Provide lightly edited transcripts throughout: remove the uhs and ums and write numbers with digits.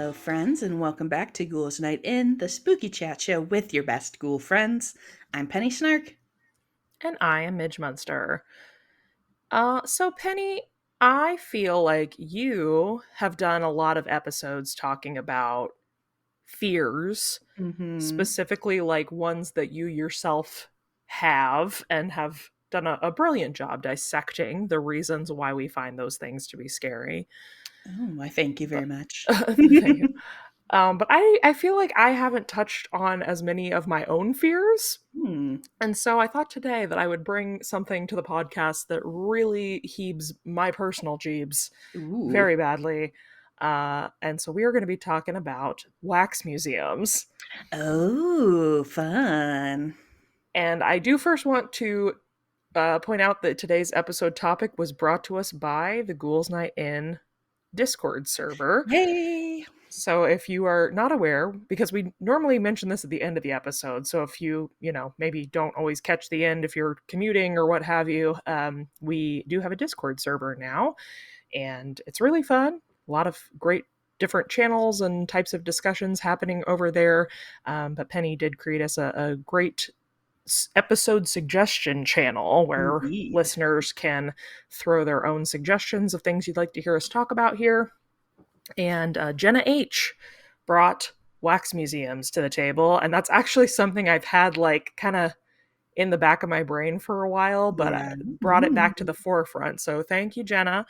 Hello, friends, and welcome back to Ghouls Night In, the spooky chat show with your best ghoul friends. I'm Penny Snark. And I am Midge Munster. So Penny, I feel like you have done a lot of episodes talking about fears, Mm-hmm. specifically like ones that you yourself have and have done a brilliant job dissecting the reasons why we find those things to be scary. Oh, I thank you very But much. thank you. But I feel like I haven't touched on as many of my own fears. Hmm. And so I thought today that I would bring something to the podcast that really heaves my personal jeebs Ooh. very badly. And so we are going to be talking about wax museums. Oh, fun. And I do first want to point out that today's episode topic was brought to us by the Ghouls Night In Discord server. Yay! So if you are not aware, because we normally mention this at the end of the episode, so if you, maybe don't always catch the end if you're commuting or what have you, we do have a Discord server now, and it's really fun. A lot of great different channels and types of discussions happening over there. But Penny did create us a great episode suggestion channel where Indeed. listeners can throw their own suggestions of things you'd like to hear us talk about here. And Jenna H brought wax museums to the table, and that's actually something I've had like kind of in the back of my brain for a while, but I Yeah. brought it back to the forefront. So thank you, Jenna.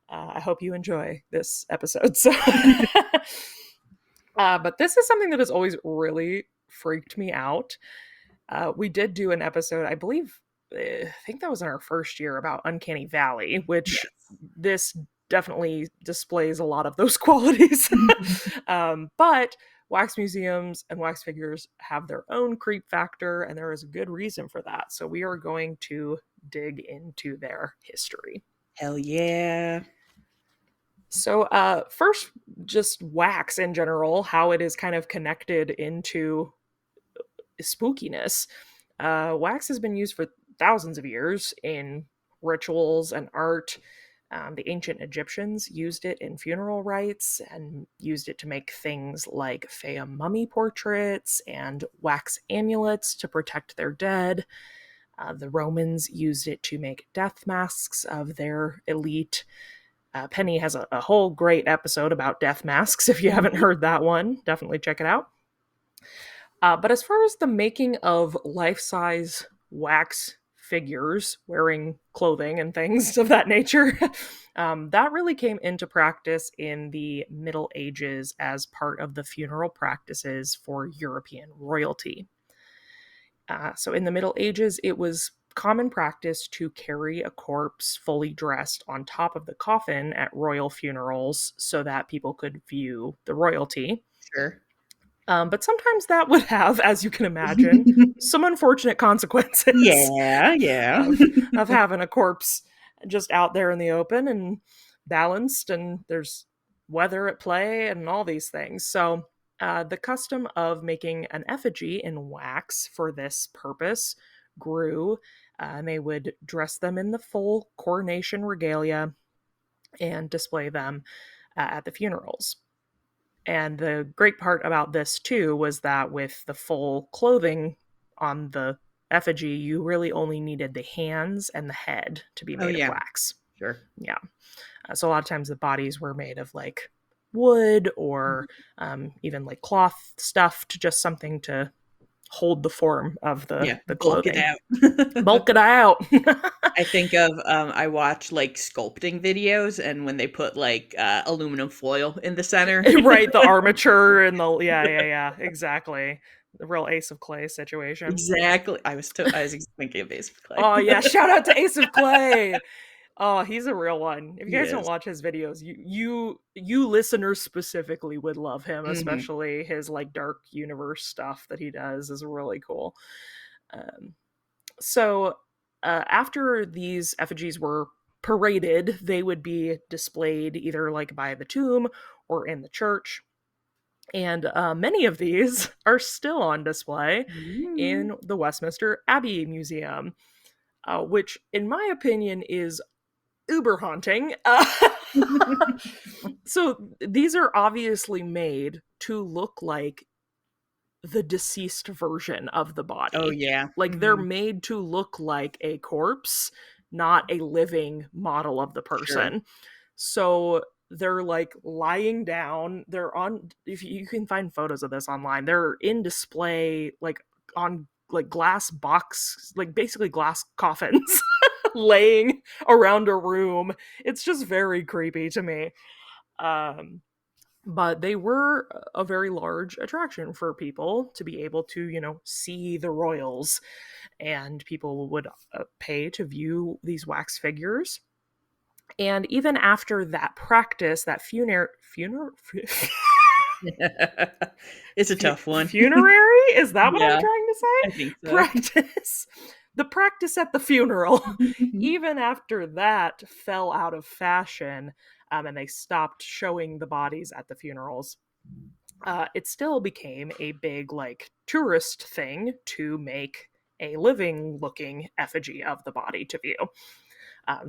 I hope you enjoy this episode. So, but this is something that has always really freaked me out. We did do an episode, I believe, I think that was in our first year, about Uncanny Valley, which Yes. this definitely displays a lot of those qualities. But wax museums and wax figures have their own creep factor, and there is a good reason for that. So we are going to dig into their history. Hell yeah. So, first, just wax in general, how it is kind of connected into spookiness. Wax has been used for thousands of years in rituals and art. The ancient Egyptians used it in funeral rites and used it to make things like Faya mummy portraits and wax amulets to protect their dead. The Romans used it to make death masks of their elite. Penny has a whole great episode about death masks. If you haven't heard that one, definitely check it out. But as far as the making of life-size wax figures wearing clothing and things of that nature, that really came into practice in the Middle Ages as part of the funeral practices for European royalty. So in the Middle Ages, it was common practice to carry a corpse fully dressed on top of the coffin at royal funerals so that people could view the royalty. Sure. But sometimes that would have, as you can imagine, some unfortunate consequences Yeah, yeah. of having a corpse just out there in the open and balanced, and there's weather at play and all these things. So, the custom of making an effigy in wax for this purpose grew, and they would dress them in the full coronation regalia and display them at the funerals. And the great part about this too was that with the full clothing on the effigy, you really only needed the hands and the head to be Oh, made of yeah. wax. Sure. Yeah. So a lot of times the bodies were made of like wood or even like cloth stuffed, just something to hold the form of Yeah. the Bulk it clothing. out. Bulk it out. I think of I watch like sculpting videos and when they put like aluminum foil in the center. Right, the armature and the yeah, exactly. The real Ace of Clay situation. Exactly. I was thinking of Ace of Clay. Oh yeah, shout out to Ace of Clay. Oh, he's a real one. If you He guys don't is. watch his videos, you listeners specifically would love him, Mhm. especially his like dark universe stuff that he does is really cool. Um, so after these effigies were paraded, they would be displayed either like by the tomb or in the church. And many of these are still on display Mm. in the Westminster Abbey Museum, which, in my opinion, is uber haunting. So these are obviously made to look like the deceased version of the Oh, body. yeah. Like they're Mhm. made to look like a corpse, not a living model of the Sure. person. So they're like lying down. They're on, if you can find photos of this online, they're in display like on like glass box, like basically glass coffins laying around a room. It's just very creepy to me. Um, but they were a very large attraction for people to be able to, see the royals, and people would pay to view these wax figures. And even after that practice, that It's a tough one. funerary, is that what I'm Yeah, trying to I say? think so. Practice. The practice at the funeral, even after that, fell out of fashion, and they stopped showing the bodies at the funerals. It still became a big like tourist thing to make a living looking effigy of the body to view.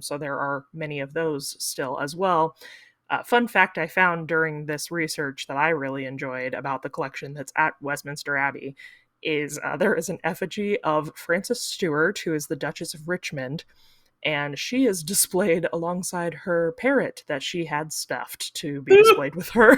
So there are many of those still as well. Fun fact I found during this research that I really enjoyed about the collection that's at Westminster Abbey is there is an effigy of Frances Stuart, who is the Duchess of Richmond, and she is displayed alongside her parrot that she had stuffed to be displayed with her.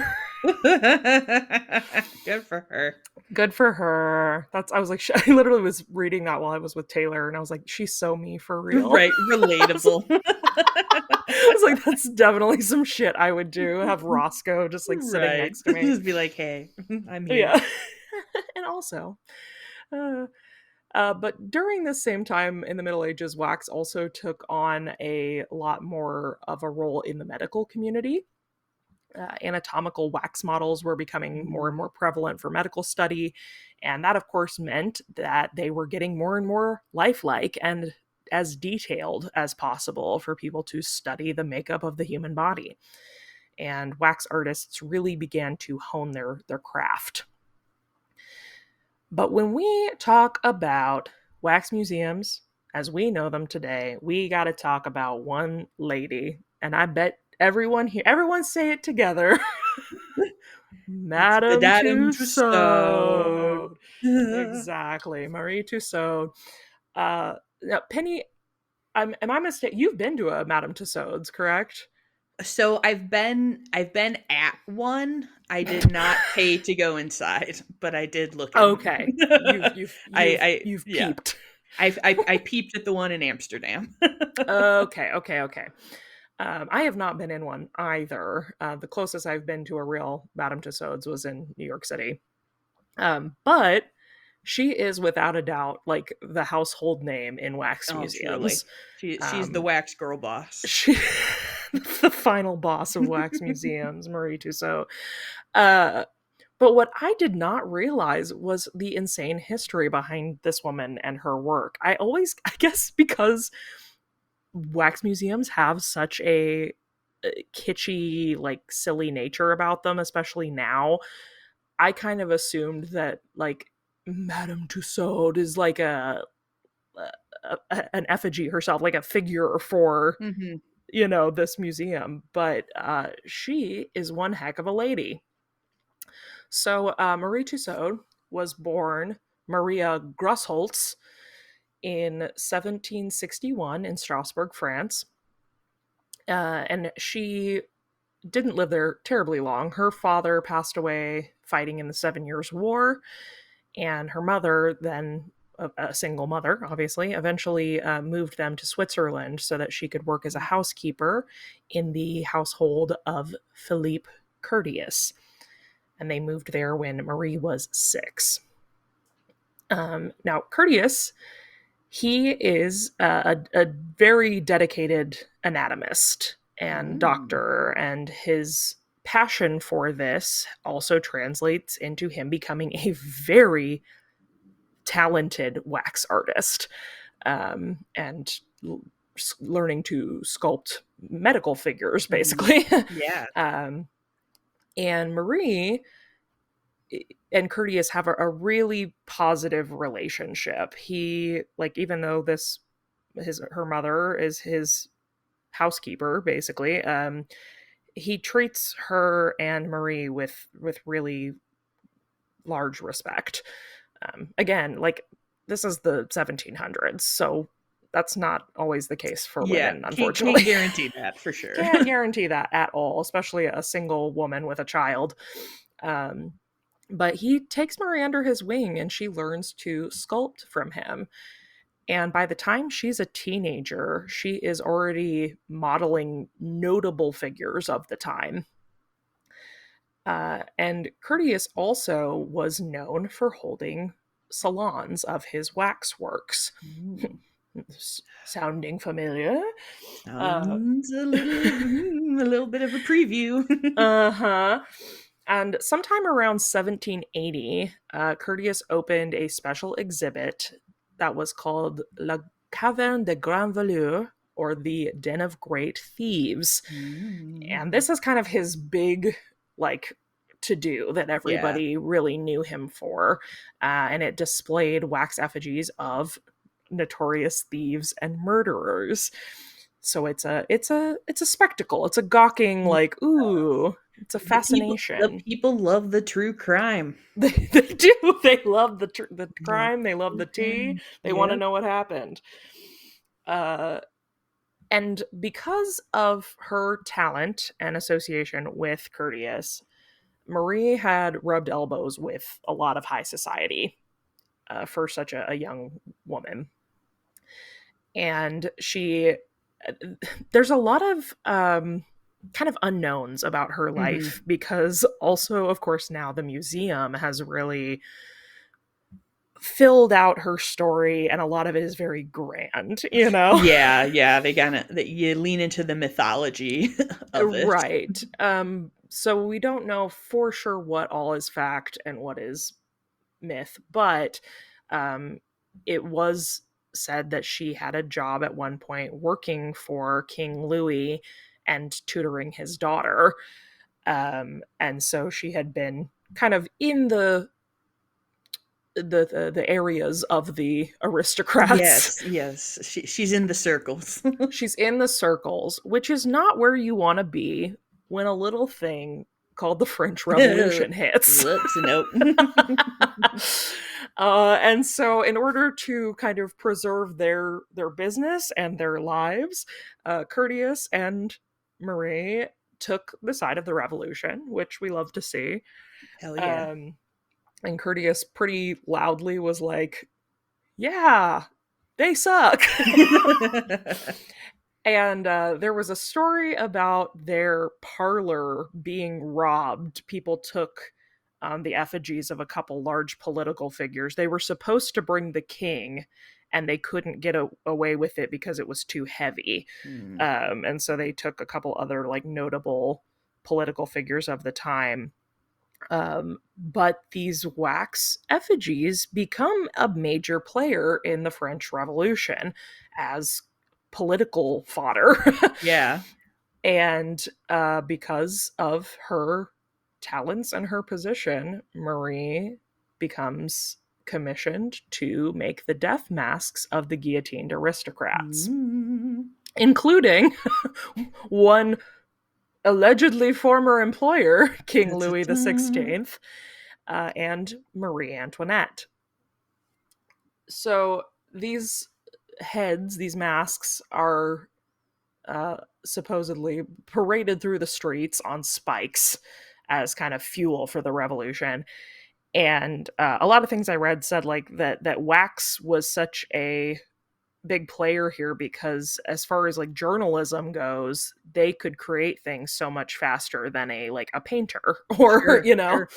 Good for her. Good for her. That's I was like I literally was reading that while I was with Taylor, and I was like, she's so me for real. Right, relatable. I was like, that's definitely some shit I would do. Have Roscoe just like sitting Right. next to me. Just be like, "Hey, I'm here." Yeah. And also, uh, but during this same time in the Middle Ages, wax also took on a lot more of a role in the medical community. Anatomical wax models were becoming more and Mhm. more prevalent for medical study. And that, of course, meant that they were getting more and more lifelike and as detailed as possible for people to study the makeup of the human body. And wax artists really began to hone their craft. But when we talk about wax museums as we know them today, we got to talk about one lady. And I bet everyone here, everyone say it together. It's Madame Madame Tussaud. Tussaud. Exactly. Marie Tussaud. Now, Penny, am I mistaken? You've been to a Madame Tussauds, correct? So I've been at one. I did not pay to go inside, but I did look in them. Okay. You've Yeah. peeped. I peeped at the one in Amsterdam. Okay, okay, okay. I have not been in one either. The closest I've been to a real Madame Tussauds was in New York City. But she is without a doubt like the household name in wax Oh, truly. museums. She's the Um, wax girl boss. she, the final boss of wax museums, Marie Tussaud. Uh, but what I did not realize was the insane history behind this woman and her work. I guess because wax museums have such a kitschy, like silly nature about them, especially now. I kind of assumed that like Madame Tussaud is like an effigy herself, like a figure for Mhm. this museum. But she is one heck of a lady. So Marie Tussaud was born Maria Grosholtz in 1761 in Strasbourg, France. And she didn't live there terribly long. Her father passed away fighting in the Seven Years' War, and her mother, then a single mother, obviously, eventually moved them to Switzerland so that she could work as a housekeeper in the household of Philippe Curtius. And they moved there when Marie was 6. Now, Curtius, he is a very dedicated anatomist and Mm. doctor, and his passion for this also translates into him becoming a very talented wax artist, and learning to sculpt medical figures, Mhm. basically. Yeah. um, and Marie and Curtius have a really positive relationship. He like even though this his her mother is his housekeeper basically, he treats her and Marie with really large respect. Again, like, this is the 1700s, so that's not always the case for Yeah, women, can't unfortunately. guarantee that for sure. Can't guarantee that at all, especially a single woman with a child. Um, but he takes Marie under his wing and she learns to sculpt from him. And by the time she's a teenager, she is already modeling notable figures of the time. And Curtius also was known for holding salons of his waxworks. Ooh. Sounding familiar? Sounds a little bit of a preview. Uh-huh. And sometime around 1780, Curtius opened a special exhibit that was called La Caverne de Grand Voleurs, or the Den of Great Thieves. And this is kind of his big, like, to do that Yeah. everybody really knew him for. And it displayed wax effigies of notorious thieves and murderers. So it's a spectacle. It's a gawking, Yeah. like, ooh, it's a The fascination. people love the true crime. They do. They love the Love crime. They love true the tea. crime. They want to Yep. know what happened. Uh, and because of her talent and association with Curtius, Marie had rubbed elbows with a lot of high society for such a young woman. And there's a lot of kind of unknowns about her life, because also, of course, now the museum has really filled out her story, and a lot of it is very grand, you know? Yeah, you lean into the mythology of it. Right. So we don't know for sure what all is fact and what is myth, but um, it was said that she had a job at one point working for King Louis and tutoring his daughter. And so she had been kind of in the areas of the aristocrats. Yes. She's in the circles. She's in the circles, which is not where you want to be when a little thing called the French Revolution hits. Whoops, nope. And so, in order to kind of preserve their business and their lives, Curtius and Marie took the side of the revolution, which we love to see. Hell yeah. Um, and Curtius pretty loudly was like, "Yeah, they suck." And there was a story about their parlor being robbed. People took the effigies of a couple large political figures. They were supposed to bring the king, and they couldn't get away with it because it was too heavy. Hmm. And so they took a couple other, like, notable political figures of the time. But these wax effigies become a major player in the French Revolution as political fodder. Yeah. And because of her talents and her position, Marie becomes commissioned to make the death masks of the guillotined aristocrats, including one allegedly former employer, King Louis XVI, and Marie Antoinette. So these heads, these masks, are supposedly paraded through the streets on spikes as kind of fuel for the revolution. And a lot of things I read said, like, that wax was such a big player here because, as far as, like, journalism goes, they could create things so much faster than a painter, or Sure.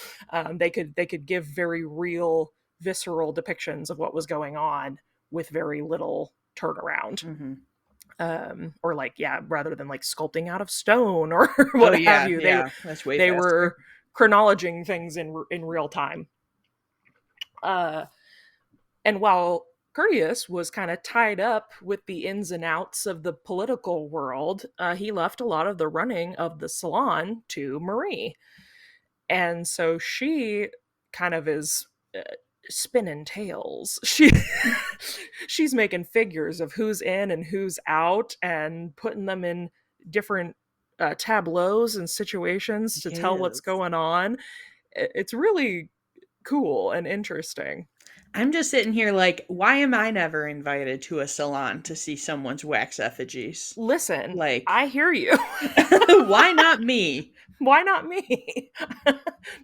they could give very real, visceral depictions of what was going on with very little turnaround. Or, like, yeah, rather than, like, sculpting out of stone or what have you, That's way they faster. were chronologing things in real time. And while Curtius was kind of tied up with the ins and outs of the political world, he left a lot of the running of the salon to Marie. And so she kind of is spinning tales. She's making figures of who's in and who's out, and putting them in different tableaus and situations to tell what's Yes. going on. It's really cool and interesting. I'm just sitting here like, why am I never invited to a salon to see someone's wax effigies? Listen, Like, I hear you. why not me? Why not me?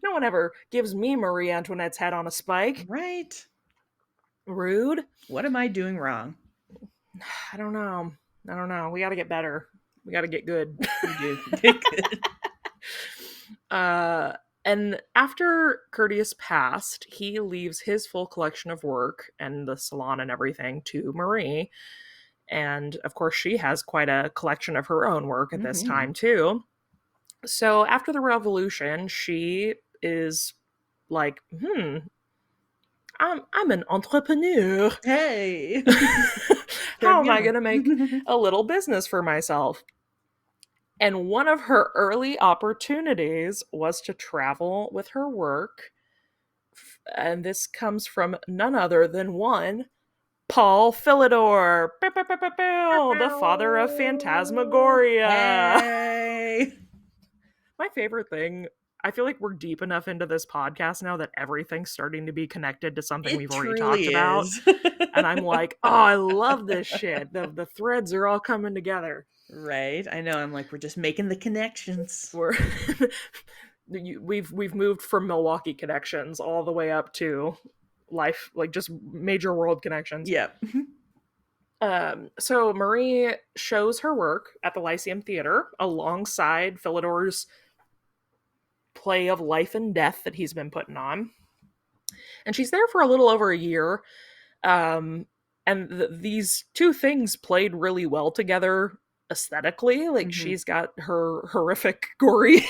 No one ever gives me Marie Antoinette's head on a spike. Right? Rude. What am I doing wrong? I don't know. I don't know. We got to get better. We got to get good. We do. Good. And after Curtius passed, he leaves his full collection of work and the salon and everything to Marie. And of course, she has quite a collection of her own work at this Mm-hmm. time, too. So after the revolution, she is like, I'm an entrepreneur. Hey. How am I going to make a little business for myself? And one of her early opportunities was to travel with her work. And this comes from none other than one Paul Philidor, the father of Phantasmagoria. Hey. My favorite thing, I feel like we're deep enough into this podcast now that everything's starting to be connected to something It we've already talked truly about. is. And I'm like, oh, I love this shit. The threads are all coming together. Right. I know. I'm like, we're just making the connections. We're we've moved from Milwaukee connections all the way up to life, like just major world connections. Yep. So Marie shows her work at the Lyceum Theater alongside Philidor's play of life and death that he's been putting on. And she's there for a little over a year. And these two things played really well together aesthetically. Like, she's got her horrific, gory,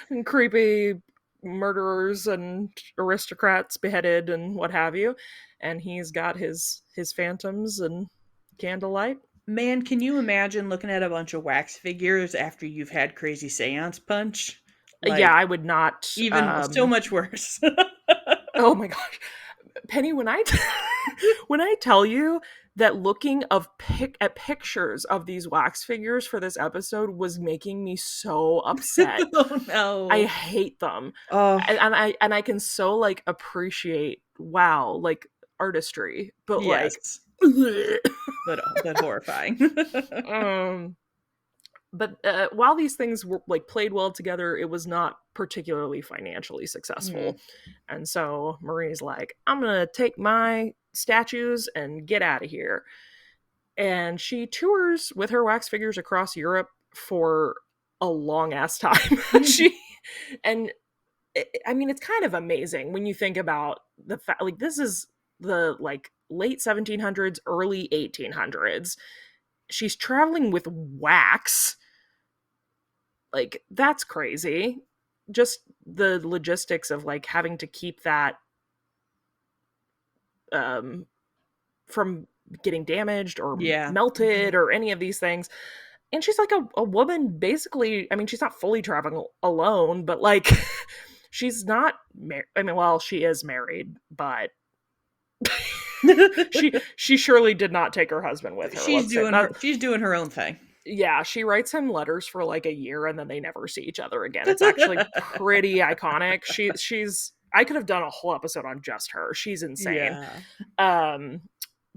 and creepy murderers and aristocrats beheaded and what have you. And he's got his phantoms and candlelight. Man, can you imagine looking at a bunch of wax figures after you've had crazy seance punch? Yeah, Like, I would not. even so much worse. Oh my gosh, Penny, when I when I tell you that looking at pictures of these wax figures for this episode was making me so upset. Oh no. I hate them. Oh. And I can so like appreciate, wow, like artistry, but Yes. like but horrifying. But while these things were like played well together, it was not particularly financially successful. And so Marie's like, I'm gonna take my statues and get out of here. And she tours with her wax figures across Europe for a long ass time. I mean, it's kind of amazing when you think about the fact, like, this is the like late 1700s, early 1800s. She's traveling with wax. Like, that's crazy. Just the logistics of like having to keep that from getting damaged or melted or any of these things. And she's like a woman, basically. I mean, she's not fully traveling alone, but like she's not I mean, well, she is married, but she surely did not take her husband with her. She's doing her own thing. Yeah, she writes him letters for like a year and then they never see each other again. It's actually pretty iconic. She's I could have done a whole episode on just her. She's insane. Yeah.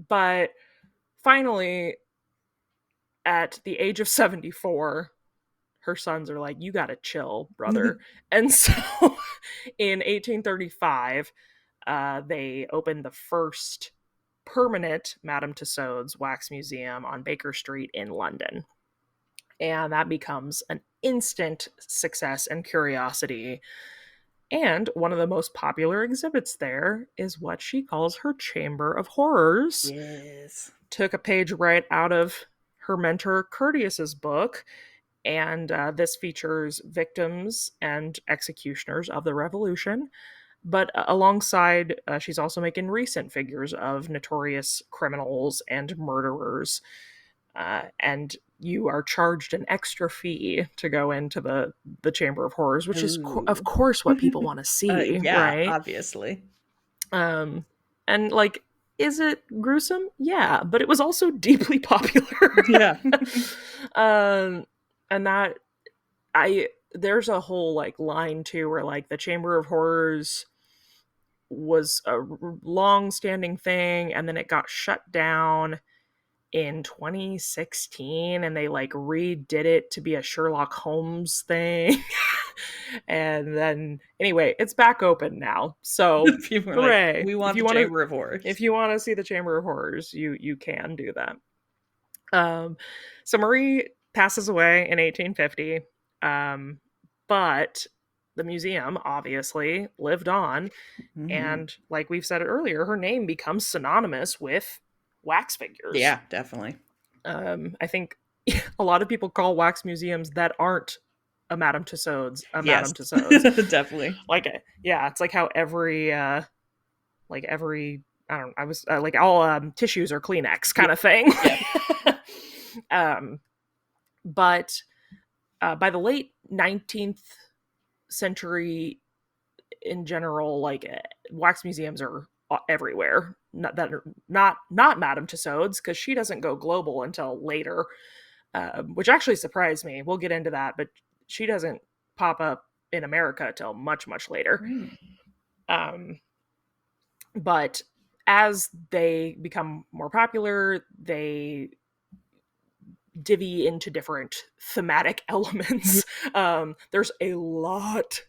But finally, at the age of 74, her sons are like, you gotta chill, brother. And so in 1835, they opened the first permanent Madame Tussauds wax museum on Baker Street in London. And that becomes an instant success and curiosity. And one of the most popular exhibits there is what she calls her Chamber of Horrors. Yes. Took a page right out of her mentor Curtius's book. And this features victims and executioners of the revolution. But alongside, she's also making recent figures of notorious criminals and murderers. And you are charged an extra fee to go into the Chamber of Horrors, which is, of course, what people want to see, right? Obviously. And like, is it gruesome? Yeah, but it was also deeply popular. Yeah. And that I there's a whole like line too where like the Chamber of Horrors was a long standing thing and then it got shut down in 2016 and they like redid it to be a Sherlock Holmes thing. And then anyway, it's back open now. So People are like, hooray. we If want you the want to Chamber of Horrors. if you want to see the Chamber of Horrors, you can do that. Um so Marie passes away in 1850. Um but the museum obviously lived on, Mm-hmm. and like we've said earlier, her name becomes synonymous with wax figures. Yeah, definitely. I think a lot of people call wax museums that aren't a Madame Tussauds a Yes, Madame Tussauds. definitely. Like, yeah, it's like how every I don't I was like all tissues are Kleenex Yeah, kind of thing. yeah. um, but by the late 19th century, in general, like wax museums are everywhere. Not that not Madame Tussauds because she doesn't go global until later, which actually surprised me. We'll get into that, but she doesn't pop up in America till much later. Right. Um, but as they become more popular, they divvy into different thematic Yeah. elements. There's a lot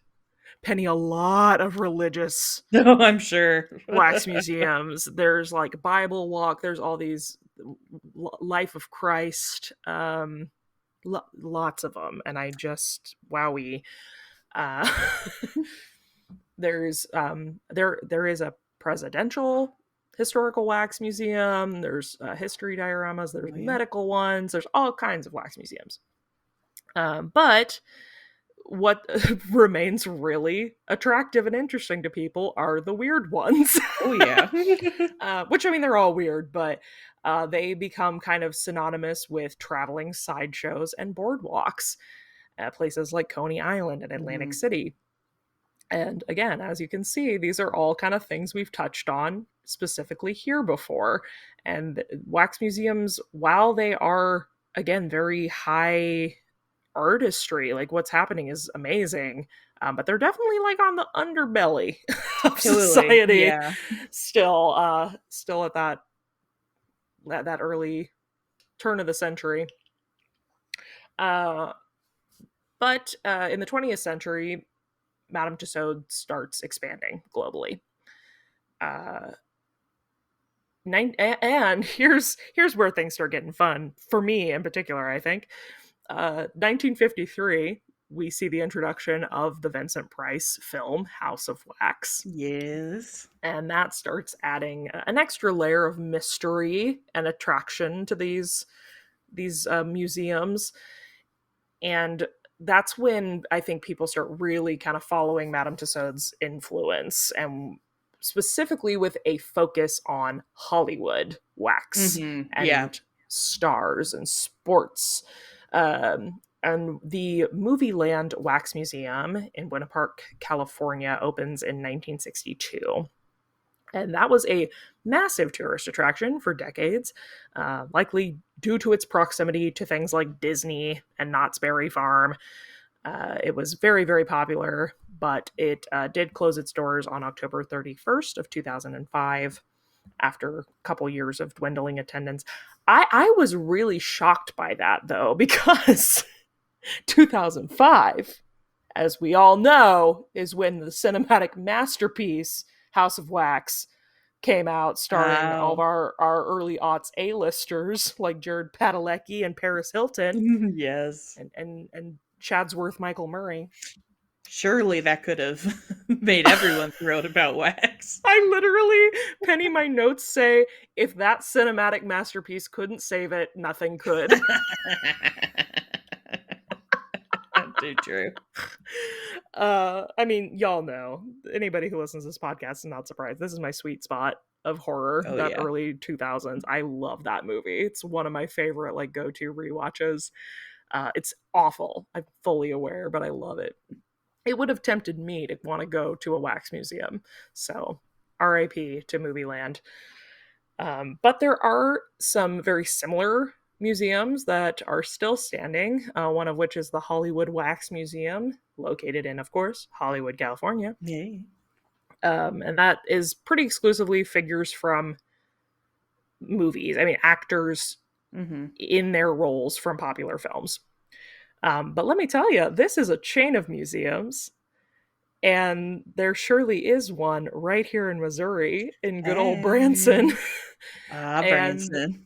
of religious No, I'm sure. wax museums. There's like Bible walk. There's all these Life of Christ. Lots of them, and I just wowie. Uh, there is a presidential historical wax museum. There's history dioramas. There's Oh, yeah. medical ones. There's all kinds of wax museums. But what remains really attractive and interesting to people are the weird ones. Oh, yeah. Which, I mean, they're all weird, but they become kind of synonymous with traveling sideshows and boardwalks at places like Coney Island and Atlantic Mhm. City. And again, as you can see, these are all kind of things we've touched on specifically here before. And wax museums, while they are, again, very high artistry, like what's happening is amazing, but they're definitely like on the underbelly of Totally. society Yeah. still at that early turn of the century. uh but in the 20th century, Madame Tussaud starts expanding globally. uh and here's where things start getting fun for me in particular, I think. 1953, we see the introduction of the Vincent Price film House of Wax, Yes. and that starts adding an extra layer of mystery and attraction to these museums. And that's when I think people start really kind of following Madame Tussauds influence, and specifically with a focus on Hollywood wax Mm-hmm. Yeah. and stars and sports. And the Movie Land Wax Museum in Winter Park, California, opens in 1962. And that was a massive tourist attraction for decades, likely due to its proximity to things like Disney and Knott's Berry Farm. It was very popular, but it did close its doors on October 31st of 2005 after a couple years of dwindling attendance. I was really shocked by that, though, because 2005, as we all know, is when the cinematic masterpiece House of Wax came out, starring all of Wow. our early aughts A-listers like Jared Padalecki and Paris Hilton Yes. and Chadsworth Michael Murray. Surely that could have made everyone thrilled about wax. I literally, Penny, my notes say, if that cinematic masterpiece couldn't save it, nothing could. Too true. I mean, y'all know, anybody who listens to this podcast is not surprised. This is my sweet spot of horror, Oh, that yeah. early 2000s. I love that movie. It's one of my favorite like go-to rewatches. It's awful, I'm fully aware, but I love it. It would have tempted me to want to go to a wax museum. So, RIP to Movie Land. But there are some very similar museums that are still standing, one of which is the Hollywood Wax Museum, located in, of course, Hollywood, California. Yeah. And that is pretty exclusively figures from movies. I mean, actors Mm-hmm. in their roles from popular films. But let me tell you, this is a chain of museums, and there surely is one right here in Missouri in good old Branson. Hey. And Branson.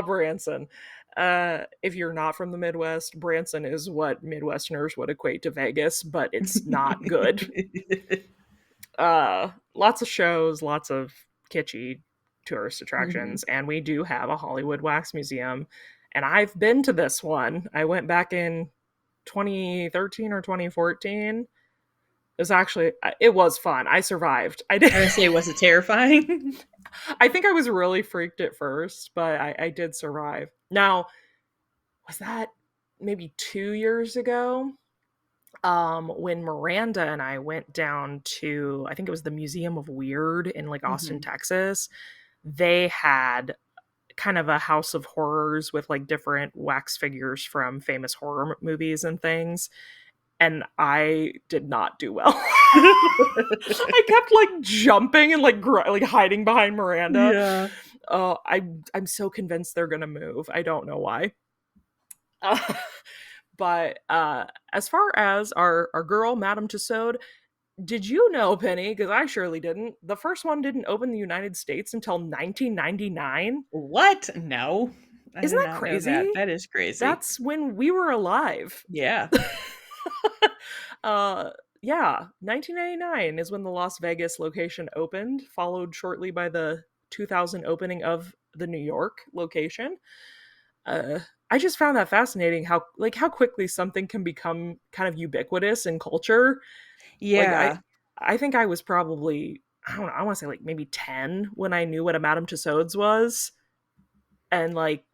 Branson. If you're not from the Midwest, Branson is what Midwesterners would equate to Vegas, but it's not good. Lots of shows, lots of kitschy tourist Hmm. attractions, and we do have a Hollywood Wax Museum. And I've been to this one. I went back in 2013 or 2014. It was fun. I survived. I did. I would say, was it terrifying? I think I was really freaked at first, but I did survive. Now, was that maybe 2 years ago? When Miranda and I went down to, I think it was the Museum of Weird in like Austin, Hmm. Texas. They had kind of a house of horrors with like different wax figures from famous horror movies and things. And I did not do well. I kept like jumping and like hiding behind Miranda. Yeah. I'm so convinced they're gonna move. I don't know why. Uh, but as far as our girl Madame Tussaud, did you know, Penny? Because I surely didn't. The first one didn't open in the United States until 1999. What? No, I Isn't did that not know that. crazy? That is crazy. That's when we were alive. Yeah. uh, yeah, 1999 is when the Las Vegas location opened, followed shortly by the 2000 opening of the New York location. Uh, I just found that fascinating how quickly something can become kind of ubiquitous in culture. Like Yeah. I think I was probably, I don't know, I want to say like maybe 10 when I knew what a Madame Tussauds was, and like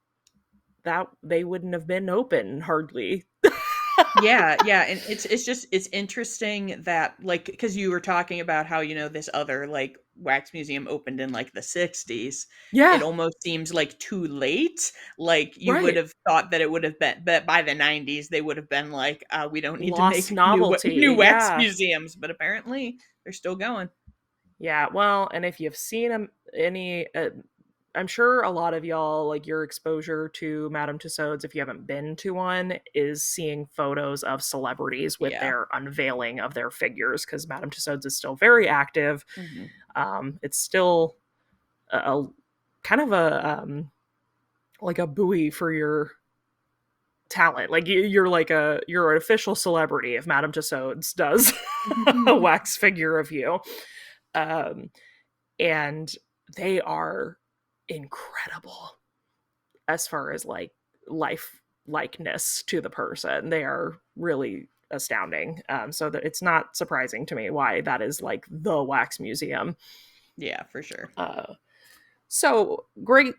that they wouldn't have been open hardly. Yeah, yeah, and it's just it's interesting that, like, because you were talking about how, this other, like, wax museum opened in, like, the '60s. It Yeah, almost seems, like, too late. Like, you would right. have thought that it would have been that by the '90s, they would have been like, "We don't need to Lost make new novelty. wax Yeah. museums," but apparently, they're still going. Yeah, well, and if you've seen any, I'm sure a lot of y'all, like your exposure to Madame Tussauds, if you haven't been to one, is seeing photos of celebrities with Yeah. their unveiling of their figures, because Madame Tussauds is still very active. Mhm. It's still a kind of a like a buoy for your talent. Like you're like you're an official celebrity if Madame Tussauds does a wax figure of you. Um, and they are incredible as far as like life likeness to the person. They are really astounding. So that it's not surprising to me why that is like the wax museum. Yeah, for sure. Uh, so great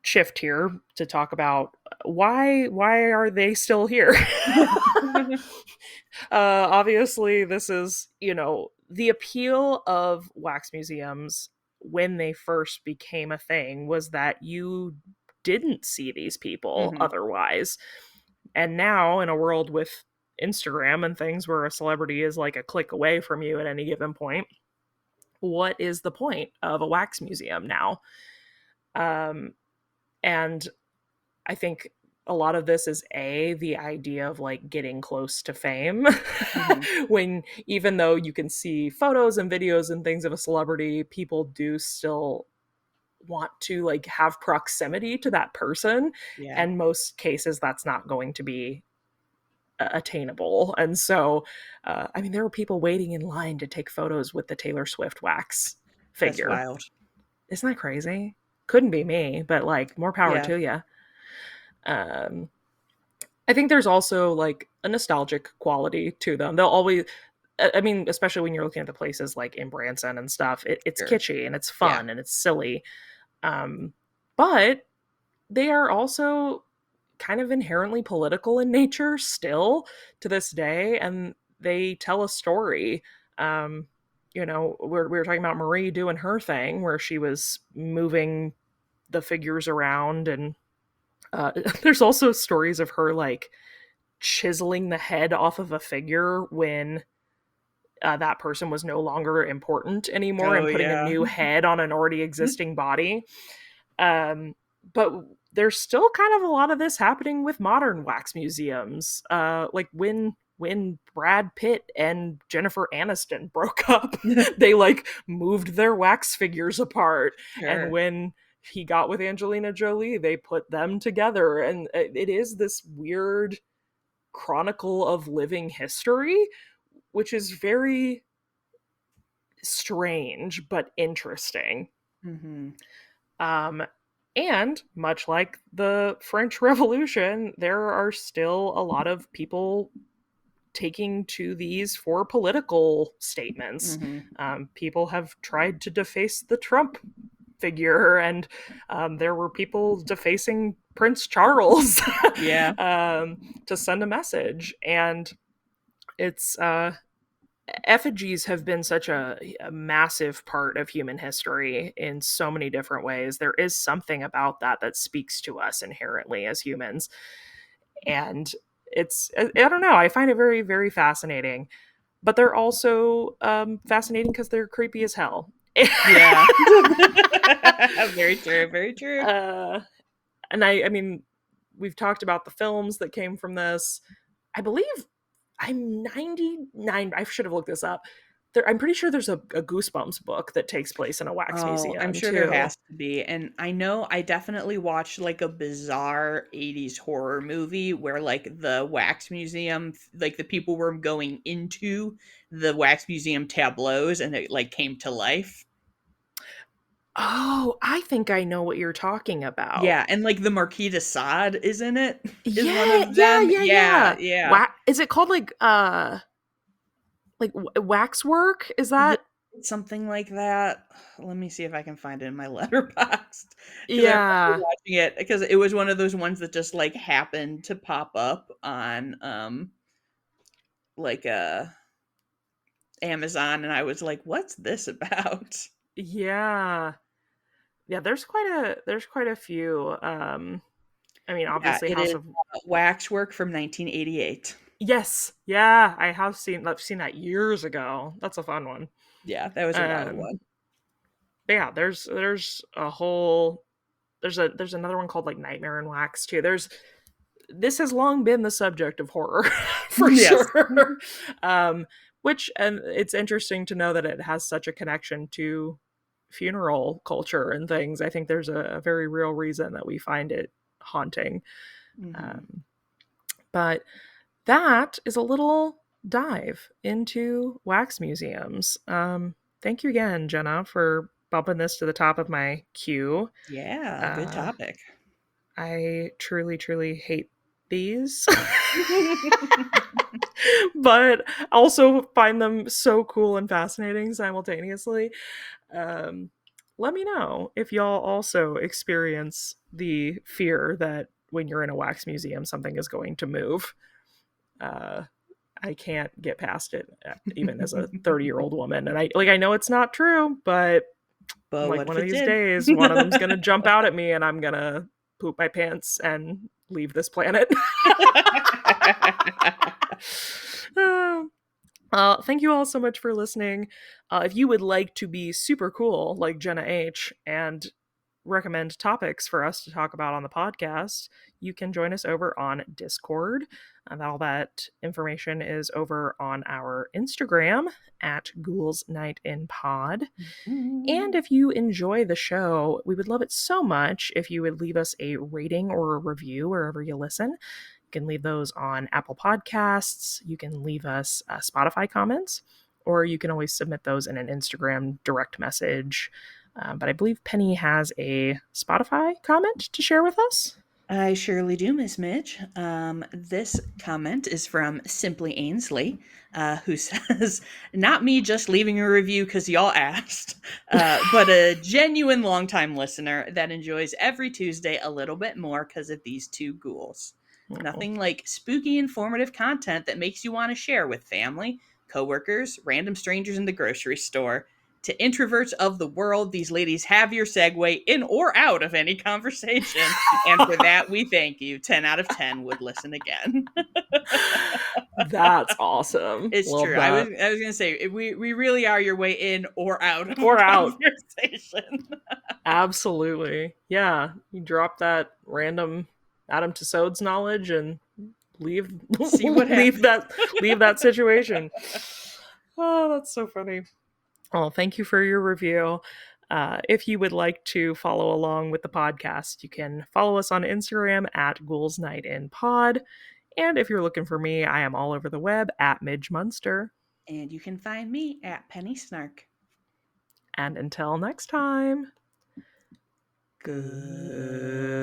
shift here to talk about why are they still here. Obviously this is, the appeal of wax museums when they first became a thing was that you didn't see these people Mhm. otherwise. And now in a world with Instagram and things where a celebrity is like a click away from you at any given point, what is the point of a wax museum now? um and I think a lot of this is the idea of like getting close to fame. Mhm. When even though you can see photos and videos and things of a celebrity, people do still want to like have proximity to that person, Yeah. and most cases that's not going to be attainable. And so I mean there were people waiting in line to take photos with the Taylor Swift wax That's figure. wild. Isn't that crazy? Couldn't be me, but like more power Yeah. to you. um I think there's also like a nostalgic quality to them. They'll always, I mean, especially when you're looking at the places like in Branson and stuff, it's Sure. kitschy and it's Yeah. fun and it's silly. Um, but they are also kind of inherently political in nature still to this day, and they tell a story. Um, we were talking about Marie doing her thing where she was moving the figures around and There's also stories of her like chiseling the head off of a figure when that person was no longer important anymore Oh and putting a yeah. new head on an already existing body. But there's still kind of a lot of this happening with modern wax museums. Like when Brad Pitt and Jennifer Aniston broke up, they like moved their wax figures apart, and Sure. when he got with Angelina Jolie, they put them together, and it is this weird chronicle of living history, which is very strange but interesting. Hmm. Um, and much like the French Revolution, there are still a lot of people taking to these for political statements. Hmm. People have tried to deface the Trump figure, and there were people defacing Prince Charles Yeah. to send a message. And it's effigies have been such a massive part of human history in so many different ways. There is something about that that speaks to us inherently as humans. And I don't know, I find it very, very fascinating. But they're also fascinating because they're creepy as hell. Yeah. Very true. Very true. uh, and I mean, we've talked about the films that came from this. I believe I'm 99. I should have looked this up. I'm pretty sure there's a Goosebumps book that takes place in a wax Oh, I'm museum sure there too. has to be. And I know I definitely watched like a bizarre 80s horror movie where like the wax museum, like the people were going into the wax museum tableaus and it like came to life. Oh, I think I know what you're talking about. Yeah, and like the Marquis de Sade is in it, is one Yeah, of yeah, them. yeah, Yeah, yeah. yeah. Is it called like waxwork? Is Yeah, that something like that. Let me see if I can find it in my letterbox because I remember yeah. watching it because it was one of those ones that just like happened to pop up on like Amazon and I was like, "What's this about?" Yeah. Yeah, there's quite a few. I mean, Yeah, obviously it House is of Waxwork from 1988. Yes. Yeah, I've seen that years ago. That's a fun one. Yeah, that was a wild Um one. but yeah, there's a whole there's another one called like Nightmare in Wax too. There's This has long been the subject of horror for Yes. sure. um which, and it's interesting to know that it has such a connection to funeral culture and things. I think there's a very real reason that we find it haunting. Mhm. Um, but that is a little dive into wax museums. Thank you again, Jenna, for bumping this to the top of my queue. Yeah, good Uh, topic. I truly, truly hate these, but also find them so cool and fascinating simultaneously. Um, Let me know if y'all also experience the fear that when you're in a wax museum, something is going to move. Uh, I can't get past it, even as a 30-year-old woman. And I know it's not true, but But like what one if of it these did? days, one of them's gonna jump out at me, and I'm gonna poop my pants and leave this planet. Thank you all so much for listening. If you would like to be super cool like Jenna H and recommend topics for us to talk about on the podcast, you can join us over on Discord. And all that information is over on our Instagram at Ghouls Night in Pod. And Mm. if you enjoy the show, we would love it so much if you would leave us a rating or a review wherever you listen. You can leave those on Apple Podcasts. You can leave us Spotify comments, or you can always submit those in an Instagram direct message. But I believe Penny has a Spotify comment to share with us. I surely do, Miss Midge. This comment is from Simply Ainsley, who says, "Not me just leaving a review because y'all asked, but a genuine longtime listener that enjoys every Tuesday a little bit more because of these two ghouls. Oh. Nothing like spooky, informative content that makes you want to share with family, coworkers, random strangers in the grocery store. To introverts of the world, these ladies have your segue in or out of any conversation. And for that, we thank you. 10 out of 10 would listen again. That's awesome. It's Love true. I was that. gonna say we really are your way in or out of a Or out. conversation. Absolutely. Yeah. You drop that random Madame Tussauds knowledge and leave See what leave happens. that situation. Oh, that's so funny. Well, thank you for your review. If you would like to follow along with the podcast, you can follow us on Instagram at Ghouls Night in Pod. And if you're looking for me, I am all over the web at Midge Munster. And you can find me at Penny Snark. And until next time, Good.